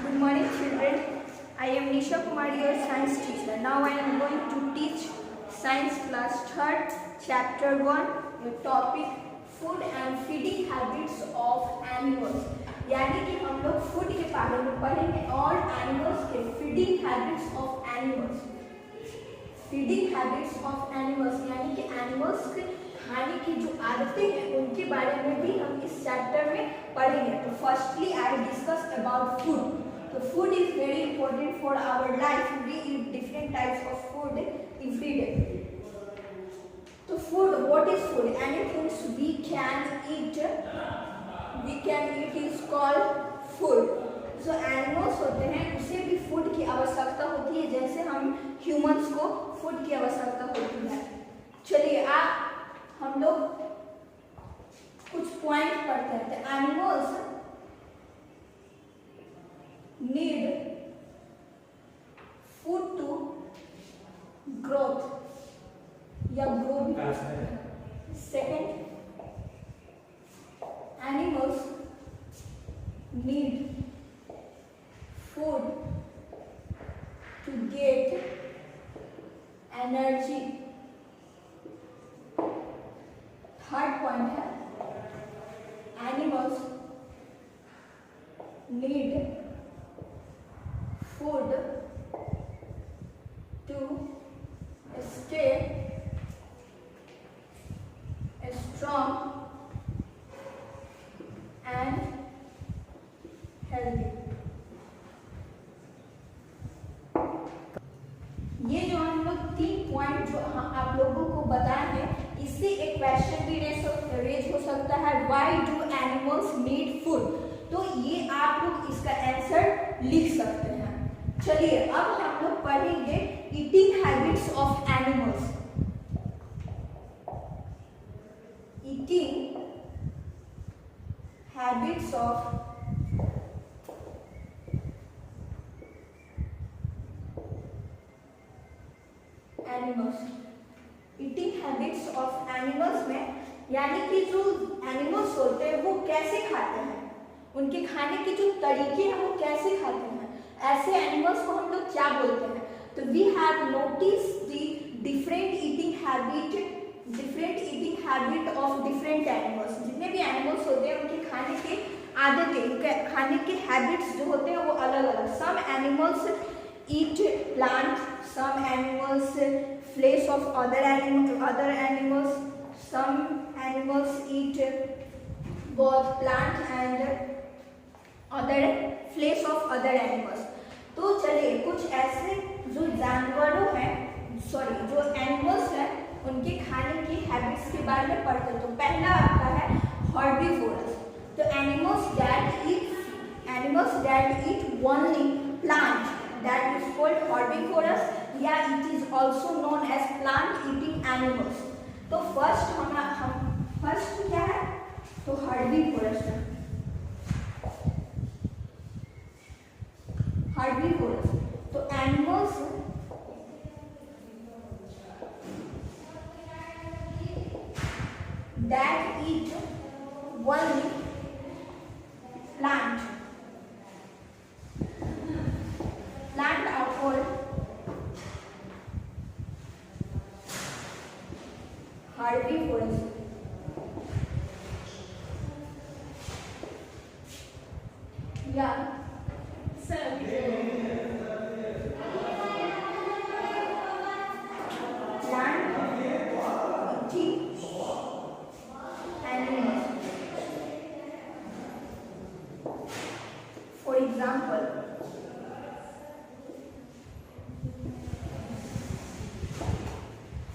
Good morning, children. I am Nisha Kumari, your science teacher. Now I am going to teach science class 3rd, chapter 1, the topic food and feeding habits of animals. यानी कि हम लोग food के बारे में पढ़ेंगे और animals के feeding habits of animals. Feeding habits of animals यानी कि एनिमल्स के खाने की जो आदतें हैं उनके बारे में भी हम इस चैप्टर में पढ़ेंगे. तो firstly I discuss about food. So food is very important for our life. We eat different types of food every day. So food, what is food? Anything we can eat is called food. So animals होते हैं उसे भी food की आवश्यकता होती है जैसे हम ह्यूमंस को फूड की आवश्यकता होती है. चलिए हम लोग कुछ पॉइंट पढ़ते हैं. Animals need food to growth या grow भी कर सकते हैं. Second, animals need food to get energy. Third point है animals need food to stay strong and healthy. ये जो हम लोग 3 पॉइंट जो आप लोगों को बताए हैं इससे एक क्वेश्चन भी रेज हो सकता है. Why do animals need food? तो ये आप लोग इसका आंसर लिख सकते हैं. चलिए अब हम लोग पढ़ेंगे eating habits of animals. Eating habits of animals. Eating habits of animals में यानी कि जो एनिमल्स होते हैं वो कैसे खाते हैं, उनके खाने के जो तरीके हैं वो कैसे खाते हैं, ऐसे एनिमल्स को हम लोग क्या बोलते हैं. तो we have notice the different eating habit of different animals. जितने भी एनिमल्स होते हैं उनके खाने के आदतें, उनके खाने के हैबिट्स जो होते हैं वो अलग अलग. Some animals eat plant, some animals flesh of other animals, some animals eat both plant and other flesh of other animals. तो चलिए कुछ ऐसे जो जानवरों हैं जो एनिमल्स हैं उनके खाने की हैबिट्स के बारे में पढ़ते हैं. तो पहला आपका है हर्बीवोरस. तो animals that eat only plant that is called herbivorous या it is also known as plant eating animals. तो फर्स्ट क्या है तो हर्बीवोरस. तो animals that eat only plant are called herbivorous. Yeah.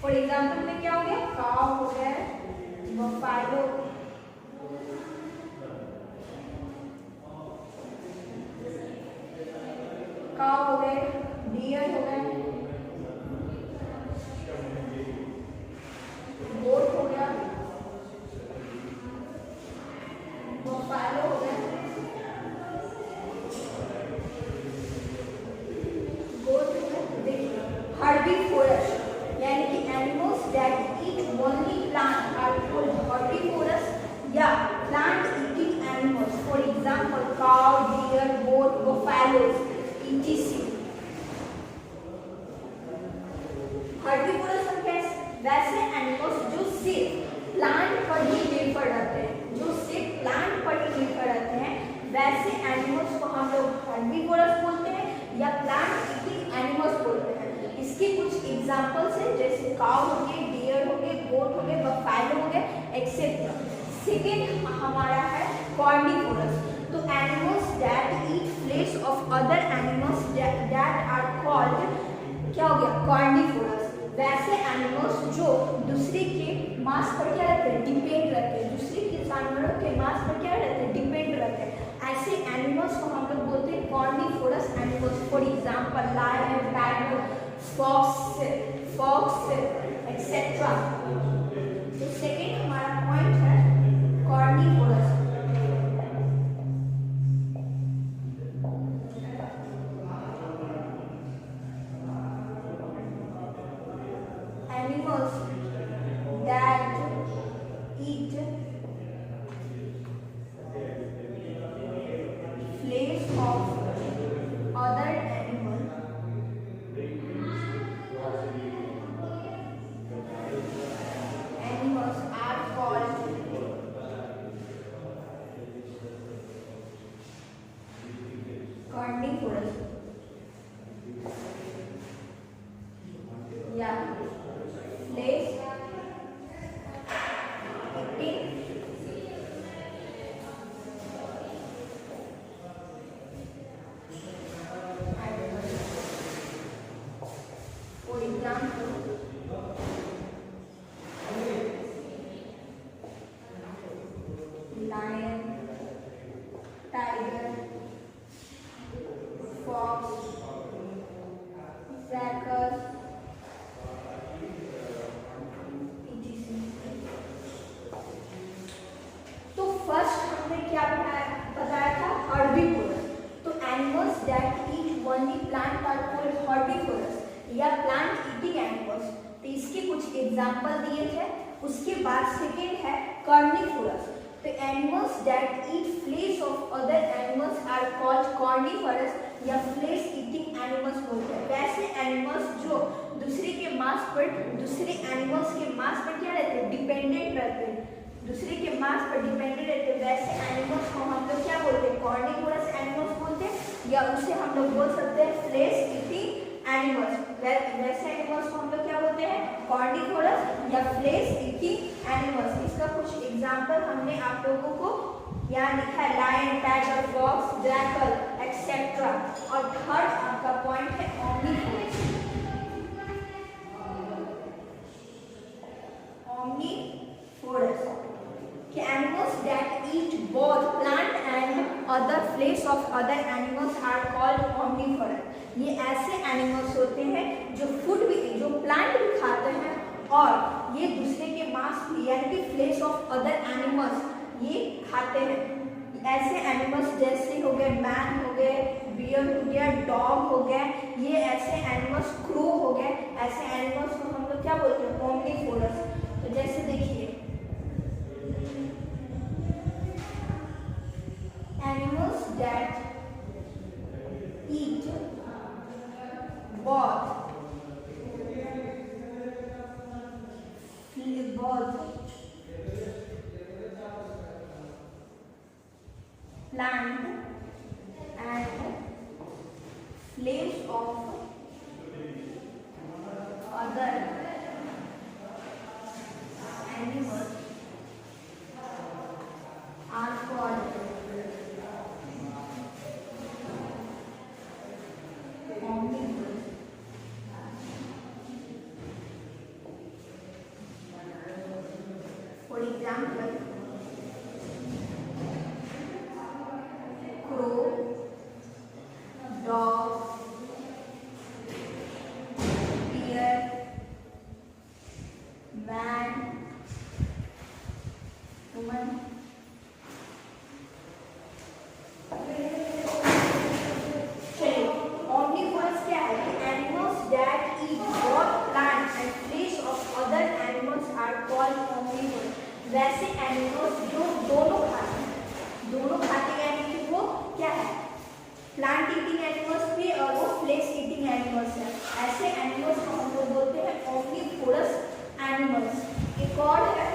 For example में क्या हो गया, काव हो गया, बफेलो, काव हो गए, डियर हो गए, गोट हो गया, बफेलो हो गया, गोट हो गया. हर्बीवोरस यानी कि animals that eat only plant are called herbivorous या plant eating animals. For example cow, deer, goat, buffalo. etc. Herbivorous हम वैसे एनिमल्स जो सिर्फ प्लांट पर ही निर्भर रहते हैं, जो सिर्फ प्लांट पर ही निर्भर रहते हैं, वैसे एनिमल्स को हम लोग हर्बीवोरस बोलते हैं या प्लांट ईटिंग एनिमल्स बोलते हैं। इसके कुछ एग्जांपल्स हैं, जैसे काऊ हो गए, डियर हो गए, गोट हो गए, बफेलो हो गए, एक्सेट्रा। सेकेंड हमारा है कार्निवोरस। तो animals that eat flesh of other animals that are called, क्या हो गया, कार्निवोरस। वैसे एनिमल्स जो दूसरे के मांस पर क्या रहते हैं, डिपेंड रहते हैं, दूसरे के जानवरों के मांस पर क्या रहते हैं, डिपेंड रहते हैं। ऐसे एनिमल्स को हम लोग बोलते हैं carnivorous animals. For example lion, tiger, fox etcetera. तो सेकेंड हमारा पॉइंट है carnivorous. Animals that eat flesh of other animals are called carnivorous. Yeah. Flesh eating for example lion, tiger, fox, jackal, क्या बताया था, हर्बीवोरस। तो animals that eat only plant are called herbivorous या plant eating animals. तो इसके कुछ example दिए थे। उसके बाद सेकेंड है कार्निवोरस। तो animals that eat flesh of other animals are called carnivorous या फ्लेश ईटिंग एनिमल्स बोलते हैं। वैसे एनिमल्स जो दूसरे के मांस पर, दूसरे एनिमल्स के मांस पर क्या रहते हैं, डिपेंडेंट रहते हैं, दूसरे के मांस पर डिपेंडेंट रहते हैं, वैसे एनिमल्स को हम लोग क्या बोलते हैं, कार्निवोरस एनिमल्स बोलते हैं, या उसे हम लोग बोल सकते हैं फ्लेश ईटिंग एनिमल्स। वैसे एनिमल्स को हम लोग क्या बोलते हैं, कार्निवोरस या फ्लेश ईटिंग एनिमल्स। इसका कुछ एग्जांपल हमने आप लोगों को यहाँ लिखा है, lion, tiger, fox, jackal etcetera. और थर्ड आपका पॉइंट है omnivorous. Omnivorous animals that eat both plant and other flesh of other animals are called omnivorous। ये ऐसे एनिमल्स होते हैं जो फूड भी, जो प्लांट भी खाते हैं और ये दूसरे के मांस यानी कि फ्लेश ऑफ अदर एनिमल्स ये खाते हैं। ऐसे एनिमल्स जैसे हो गए मैन हो गए, बियर हो गया, डॉग हो गया, ये ऐसे एनिमल्स, क्रो हो गए, ऐसे एनिमल्स को हम लोग क्या बोलते हैं, ओमनीवोरस। तो जैसे देखिए animals that eat both plant and flesh of other animals animals है। ऐसे एनिमल्स को हम लोग बोलते हैं ओमनीवोरस एनिमल्स। एक और है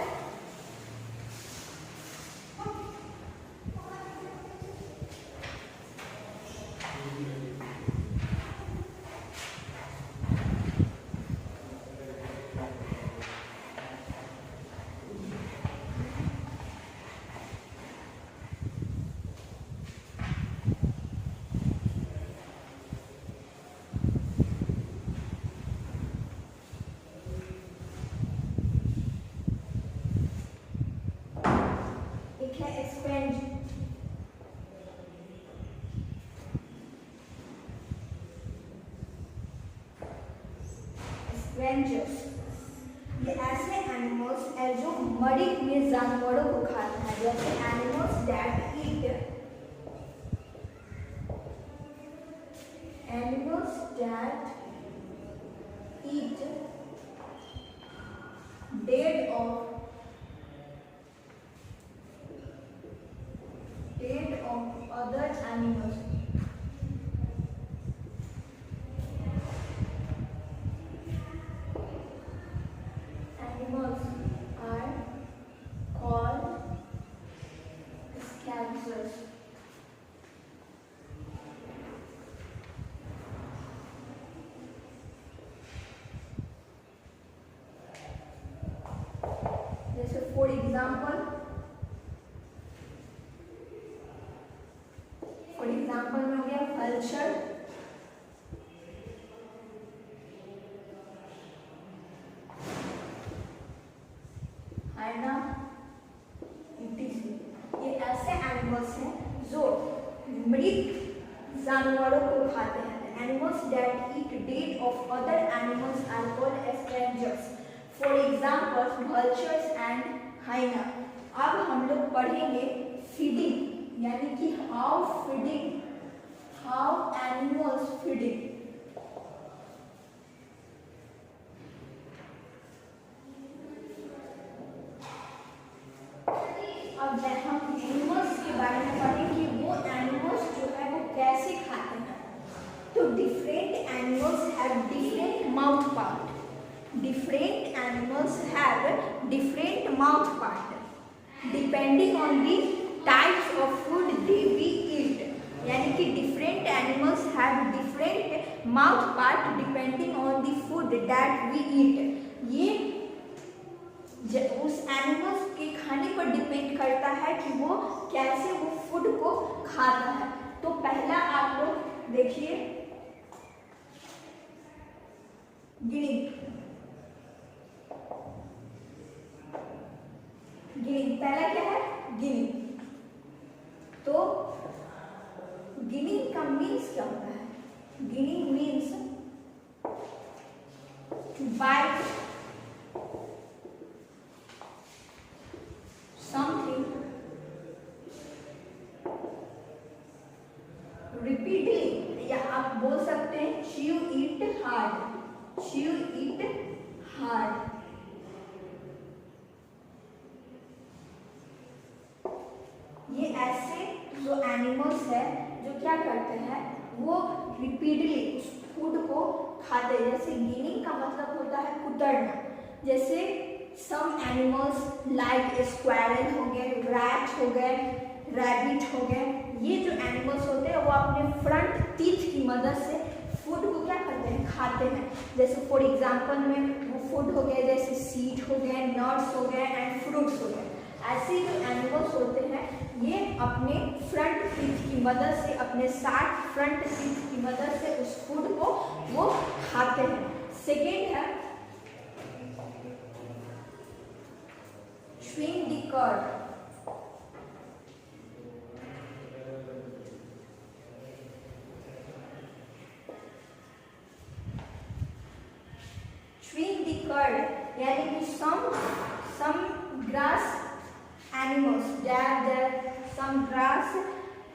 स्क्वेंजर्स। ये ऐसे एनिमल्स है जो मरे हुए जानवरों को खाते हैं, जैसे animals that eat dead of other animals. Animals are called scavengers. जैसे for example में हो गया vulture, hyena, etc. ये ऐसे एनिमल्स हैं जो मृत जानवरों को खाते हैं। Animals that eat dead of other animals are called scavengers. For example, vultures and hyena. अब हम लोग पढ़ेंगे feeding, यानी कि how animals feeding. अब हम एनिमल्स के बारे में पढ़ेंगे, वो एनिमल्स जो है वो कैसे खाते हैं। तो different animals have different mouth part. Different animals have different mouth part depending on the types of food they we eat. यानी कि different animals have different mouth part depending on the food that we eat. ये उस animals के खाने पर depend करता है कि वो कैसे वो फूड को खाता है। तो पहला आप लोग देखिए गिनी। पहला क्या है? गिनी। तो गिनी का मीन्स क्या होता है? गिनी means to bite something repeatedly, या आप बोल सकते हैं chew it hard। ये ऐसे जो एनिमल्स है जो क्या करते हैं, वो रिपीटली उस फूड को खाते हैं। जैसे गिनिंग का मतलब होता है कुतरना। जैसे सम एनिमल्स लाइक स्क्वायरल हो गए, रैट हो गए, रैबिट हो गए। ये जो एनिमल्स होते हैं वो अपने फ्रंट टीथ की मदद से फूड को क्या करते हैं? खाते हैं। जैसे फॉर एग्जांपल में वो फूड हो गए जैसे सीड हो गए, नट्स हो गए एंड फ्रूट्स हो गए। ऐसे जो एनिमल्स होते हैं ये अपने फ्रंट टीथ की मदद से, अपने शार्प फ्रंट टीथ की मदद से उस फूड को वो खाते हैं। सेकेंड है chewing the cud। chewing the cud यानी कि some grass animals, some grass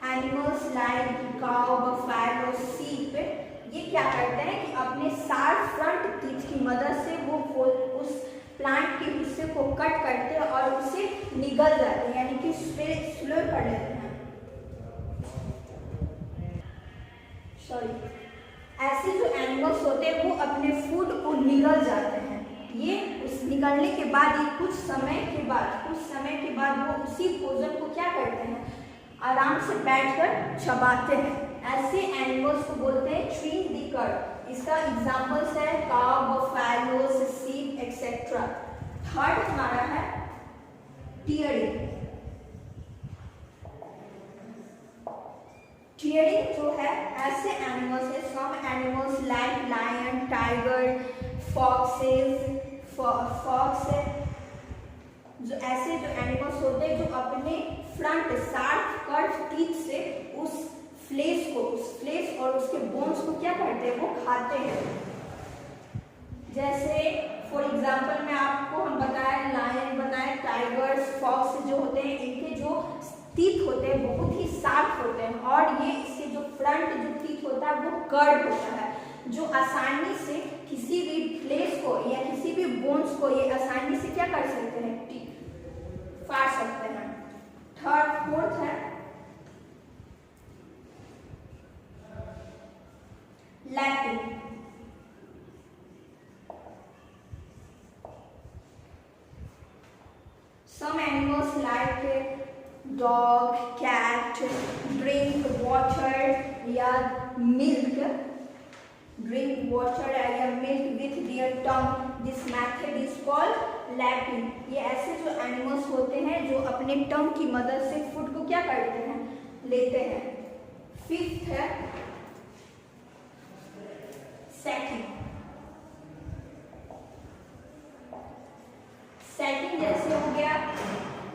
animals like cow, buffalo, sheep, ये क्या करते हैं कि अपने शार्प फ्रंट टीथ की मदद से वो उस प्लांट के हिस्से को कट करते हैं और उसे निगल जाते हैं, यानी कि स्लो कर लेते हैं। सॉरी। ऐसे जो एनिमल्स होते हैं वो अपने फूड को निगल जाते हैं। ये उस निकलने के बाद ये कुछ समय के बाद वो उसी भोजन को क्या करते हैं, आराम से बैठकर चबाते हैं। ऐसे एनिमल्स को बोलते हैं च्यूइंग द कड। इसका एग्जांपल्स है cow, buffalo, sheep etcetera. Third हमारा है टीयरिंग। टीयरिंग जो है ऐसे एनिमल्स है, some animals like lion, tiger, fox जो ऐसे जो एनिमल्स होते हैं जो अपने फ्रंट शार्प कर्व टीथ से उस फ्लेश और उसके बोन्स को क्या करते हैं, वो खाते हैं। जैसे फॉर एग्जांपल मैं आपको हम बताए लायन बताए, टाइगर्स, फॉक्स जो होते हैं इनके जो टीथ होते हैं बहुत ही शार्प होते हैं और ये इसके जो फ्रंट जो टीथ होता है वो कर्व होता है, जो आसानी से किसी भी फ्लेश को या किसी भी बोन्स को ये आसानी से क्या कर सकते हैं, फाड़ सकते हैं। फोर्थ है lapping. Some animals like dog, cat drink water या milk with their tongue. This method is called lapping. ये ऐसे जो एनिमल्स होते हैं जो अपने टंग की मदद से फूड को क्या करते हैं, लेते हैं। फिफ्थ है सैकिंग। सैकिंग जैसे हो गया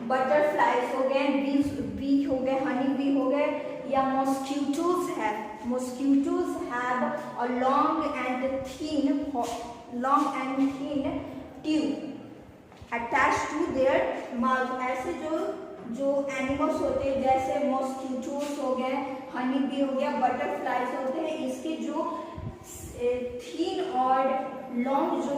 बटरफ्लाइज हो गए, बी हो गए, हनी बी हो गए, या mosquitoes have a long and thin tube attached to their mouth. ऐसे जो एनिमल्स होते हैं जैसे मॉस्किटोज हो गए, हनी बी हो गया, बटरफ्लाइज होते हैं, इसके जो थीन और लॉन्ग जो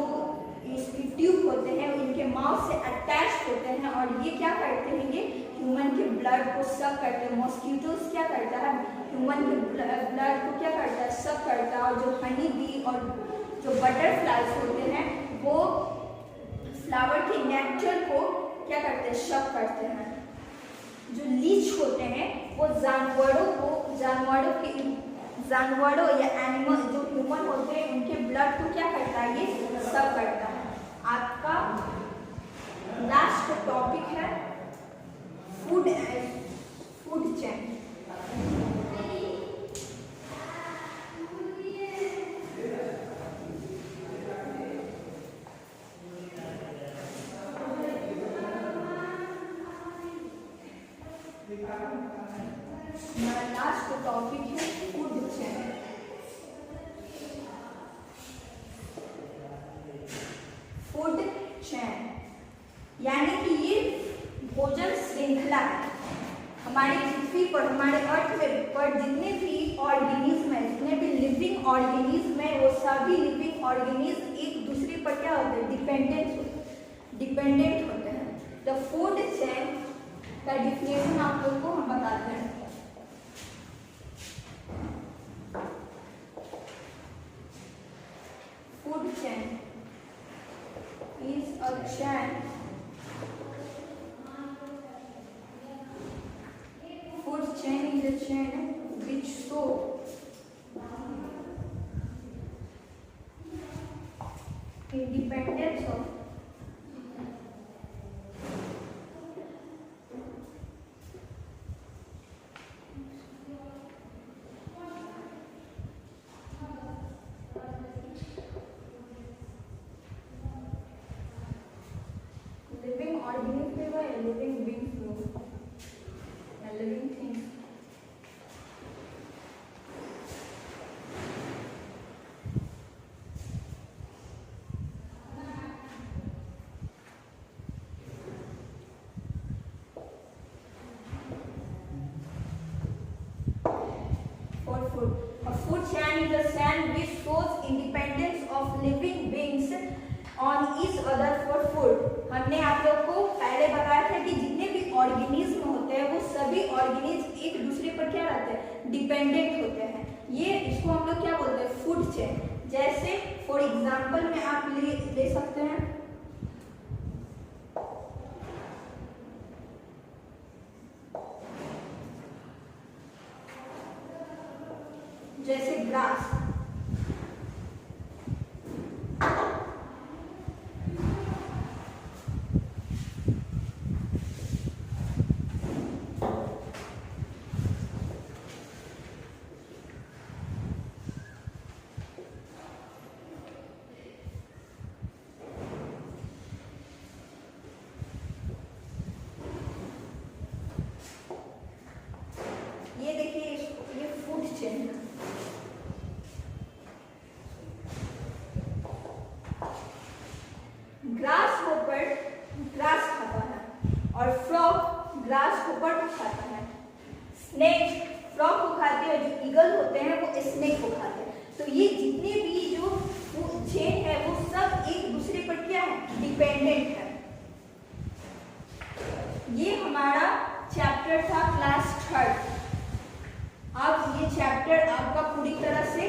इसकी ट्यूब होते हैं इनके माउथ से अटैच होते हैं और ये क्या करते हैं, ये ह्यूमन के ब्लड को सक करते हैं। मॉस्किटोज क्या करता है, ह्यूमन के ब्लड को क्या करता है, सक करता है। और जो हनी बी और जो बटरफ्लाइज होते हैं वो फ्लावर के नेक्टर को क्या करते हैं, शक करते हैं। जो लीच होते हैं वो जानवरों या एनिमल जो ह्यूमन होते हैं उनके ब्लड को क्या करता है, ये सब करता है। आपका लास्ट टॉपिक है फूड चेन। हमारा लास्ट टॉपिक है फूड चेन। फूड चेन यानी कि ये भोजन श्रृंखला है। हमारी पृथ्वी पर, हमारे अर्थ पर जितने भी ऑर्गेनिज्म है, जितने भी लिविंग ऑर्गेनिज्म है, वो सभी लिविंग ऑर्गेनिज्म एक दूसरे पर क्या होते हैं, डिपेंडेंट होते हैं। द फूड चेन का डिफिनेशन आप लोग को हम बताते हैं। Food chain is a chain. Food chain is a chain which show independence of living beings and living things. For food, a food chain is a chain which shows independence of living beings on each other for food. हमने आप लोग को पहले बताया था कि जितने भी ऑर्गेनिज्म होते हैं वो सभी ऑर्गेनिज्म एक दूसरे पर क्या रहते हैं, डिपेंडेंट होते हैं। ये इसको हम लोग क्या बोलते हैं, फूड चेन। जैसे फॉर एग्जांपल में आप ले सकते हैं जैसे ग्रास, ये देखिए ये फूड चेन है। ग्रास होपर ग्रास खाता है और फ्रॉग ग्रास होपर को खाता है। स्नेक फ्रॉग को खाते हैं, जो ईगल होते हैं वो स्नेक को खाते हैं। तो ये जितने भी जो चेन है वो सब एक दूसरे पर क्या है, डिपेंडेंट है। ये हमारा चैप्टर था क्लास 3। अब ये चैप्टर आपका पूरी तरह से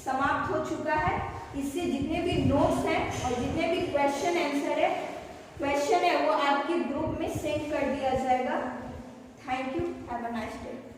समाप्त हो चुका है। इससे जितने भी नोट्स हैं और जितने भी क्वेश्चन है वो आपके ग्रुप में सेंड कर दिया जाएगा। Thank you, have a nice day.